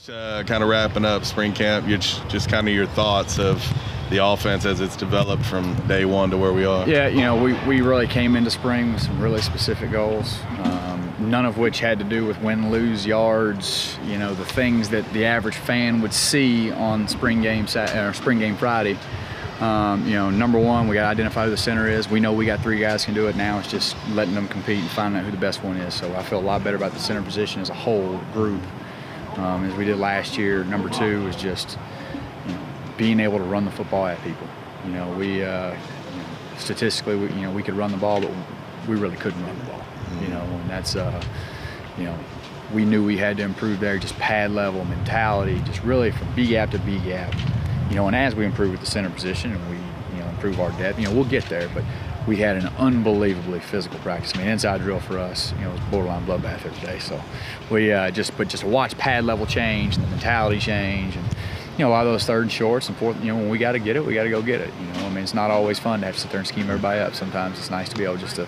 Coach, kind of wrapping up spring camp, just kind of your thoughts of the offense as it's developed from day one to where we are. Yeah, we really came into spring with some really specific goals, none of which had to do with win-lose yards, the things that the average fan would see on spring game Friday. Number one, we got to identify who the center is. We know we got 3 guys can do it now. It's just letting them compete and finding out who the best one is. So I feel a lot better about the center position as a whole group. As we did last year. Number 2 is just being able to run the football at people. We statistically we could run the ball, but we really couldn't run the ball. And that's we knew we had to improve there, just pad level mentality, just really from B gap to B gap. And as we improve with the center position and we improve our depth, we'll get there. But we had an unbelievably physical practice. I mean, inside drill for us, it was borderline bloodbath every day. So we just to watch pad level change and the mentality change, and a lot of those third and shorts and fourth. When we got to get it, we got to go get it. It's not always fun to have to sit there and scheme everybody up. Sometimes it's nice to be able just to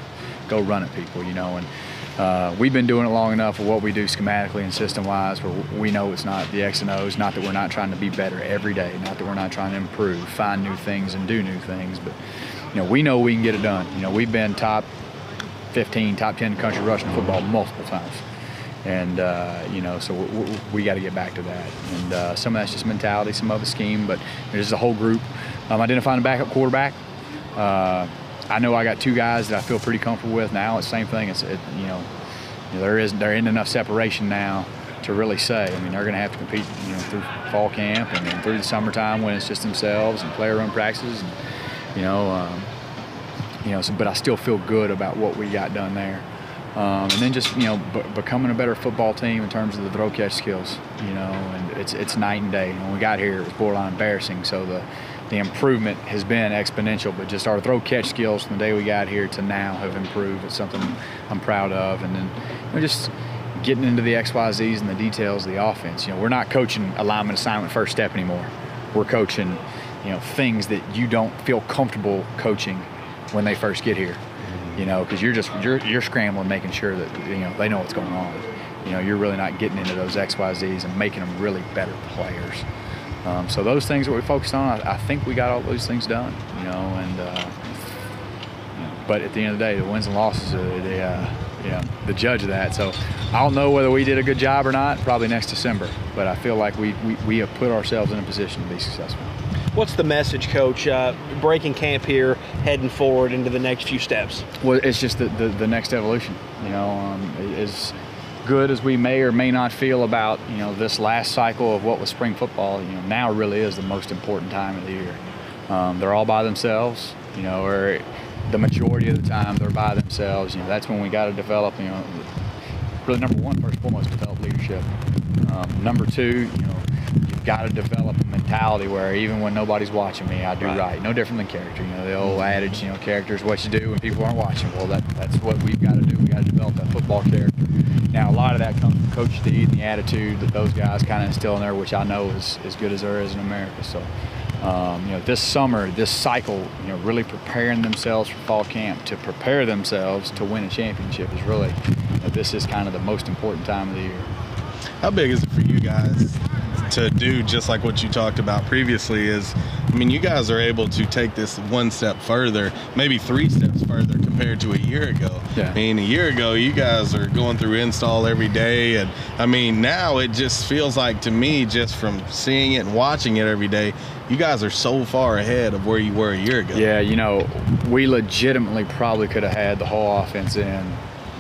go run at people. And we've been doing it long enough of what we do schematically and system-wise, where we know it's not the X and O's. Not that we're not trying to be better every day. Not that we're not trying to improve, find new things, and do new things, but. We know we can get it done. We've been top 15, top 10 in the country rushing football multiple times. And, so we got to get back to that. And some of that's just mentality, some of it's scheme, but there's a whole group. Identifying a backup quarterback. I know I got 2 guys that I feel pretty comfortable with now. It's the same thing. There isn't enough separation now to really say. They're going to have to compete, through fall camp and then through the summertime when it's just themselves and player run practices. And, but I still feel good about what we got done there. And then just, becoming a better football team in terms of the throw catch skills, and it's night and day. When we got here, it was borderline embarrassing. So the improvement has been exponential, but just our throw catch skills from the day we got here to now have improved. It's something I'm proud of. And then just getting into the XYZs and the details of the offense. We're not coaching alignment, assignment, first step anymore. We're coaching things that you don't feel comfortable coaching when they first get here, because you're scrambling, making sure that they know what's going on. You're really not getting into those XYZs and making them really better players. So those things that we focused on, I think we got all those things done. But at the end of the day, the wins and losses are the judge of that. So I'll know whether we did a good job or not probably next December. But I feel like we have put ourselves in a position to be successful. What's the message, Coach, breaking camp here, heading forward into the next few steps? Well, it's just the next evolution. As good as we may or may not feel about, this last cycle of what was spring football, now really is the most important time of the year. They're all by themselves, or the majority of the time they're by themselves. That's when we got to develop, really number 1, first and foremost, develop leadership. Number 2, you've got to develop a mentality where even when nobody's watching me, I do right. No different than character. The old adage, character is what you do when people aren't watching. Well, that's what we've got to do. We got to develop that football character. Now, a lot of that comes from Coach Steed and the attitude that those guys kind of instill in there, which I know is as good as there is in America. So, this summer, this cycle, really preparing themselves for fall camp to prepare themselves to win a championship is really, this is kind of the most important time of the year. How big is it for you guys to do just like what you talked about previously? You guys are able to take this 1 step further, maybe 3 steps further compared to a year ago. Yeah. A year ago, you guys are going through install every day. And now it just feels like, to me, just from seeing it and watching it every day, you guys are so far ahead of where you were a year ago. Yeah, we legitimately probably could have had the whole offense in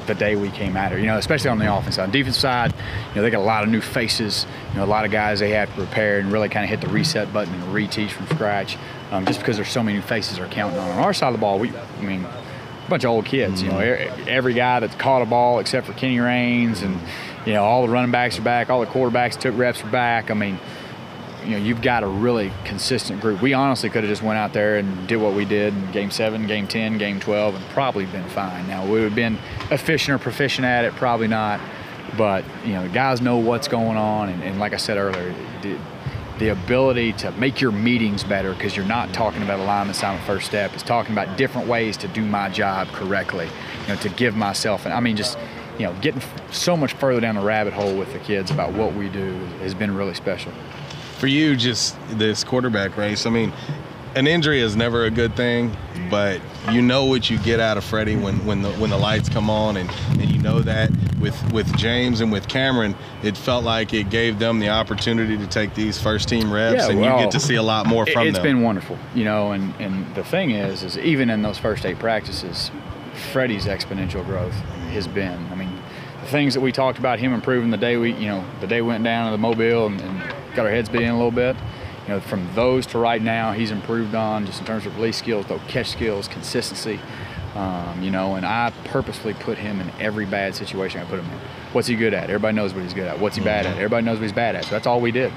the day we came out here, especially on the offense side. Defense side, they got a lot of new faces, a lot of guys they have to prepare and really kind of hit the reset button and reteach from scratch, just because there's so many new faces are counting on. On our side of the ball, a bunch of old kids, every guy that's caught a ball except for Kenny Raines, and, all the running backs are back, all the quarterbacks took reps are back. You've got a really consistent group. We honestly could have just went out there and did what we did in Game 7, Game 10, Game 12, and probably been fine. Now, we would have been efficient or proficient at it, probably not. But, the guys know what's going on. And like I said earlier, the ability to make your meetings better, because you're not talking about alignment, assignment, first step. It's talking about different ways to do my job correctly, to give myself. And just getting so much further down the rabbit hole with the kids about what we do has been really special. For you, just this quarterback race, I mean, an injury is never a good thing, but you know what you get out of Freddie when the lights come on, and you know that with James and with Cameron, it felt like it gave them the opportunity to take these first team reps, and you get to see a lot more from them. It's been wonderful, and the thing is even in those first 8 practices, Freddie's exponential growth has been. I mean, the things that we talked about him improving the day we went down to the Mobile and got our heads beat in a little bit. From those to right now, he's improved on just in terms of release skills, though catch skills, consistency. And I purposefully put him in every bad situation I put him in. What's he good at? Everybody knows what he's good at. What's he bad at? Everybody knows what he's bad at. So that's all we did.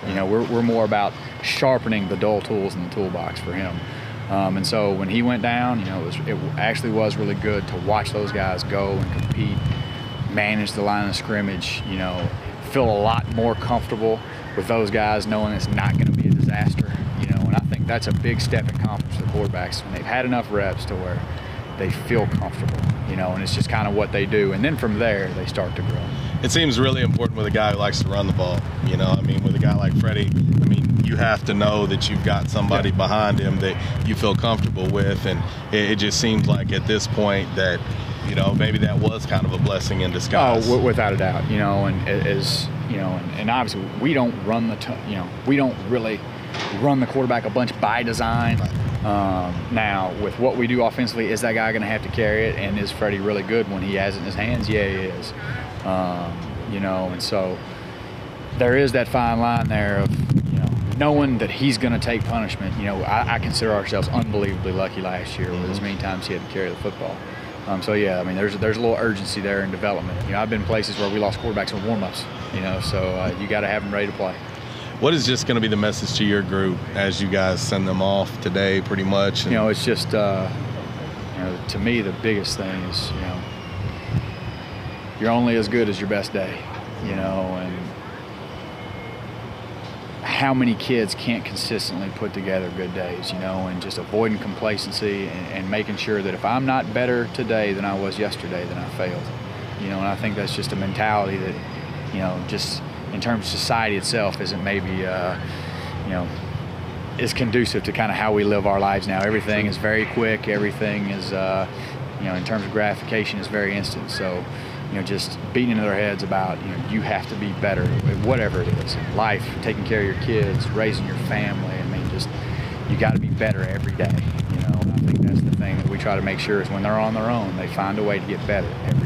We're more about sharpening the dull tools in the toolbox for him. And so when he went down, it actually was really good to watch those guys go and compete, manage the line of scrimmage, feel a lot more comfortable with those guys knowing it's not going to be a disaster, and I think that's a big step in confidence for the quarterbacks when they've had enough reps to where they feel comfortable, and it's just kind of what they do. And then from there, they start to grow. It seems really important with a guy who likes to run the ball, with a guy like Freddie, you have to know that you've got somebody behind him that you feel comfortable with, and it just seems like at this point that, maybe that was kind of a blessing in disguise. Oh, without a doubt, and obviously we don't run we don't really run the quarterback a bunch by design. Now, with what we do offensively, is that guy going to have to carry it? And is Freddie really good when he has it in his hands? Yeah, he is. And so there is that fine line there of, knowing that he's going to take punishment. I consider ourselves unbelievably lucky last year with as many times he had to carry the football. There's a little urgency there in development. I've been places where we lost quarterbacks in warm-ups, so you got to have them ready to play. What is just going to be the message to your group as you guys send them off today, pretty much? It's just, to me, the biggest thing is, you're only as good as your best day, and how many kids can't consistently put together good days, and just avoiding complacency and making sure that if I'm not better today than I was yesterday, then I failed. And I think that's just a mentality that, just in terms of society itself isn't maybe, is conducive to kind of how we live our lives now. Everything is very quick. Everything is, in terms of gratification is very instant. So, just beating into their heads about, you have to be better, whatever it is, life, taking care of your kids, raising your family. You got to be better every day. I think that's the thing that we try to make sure is when they're on their own, they find a way to get better every day.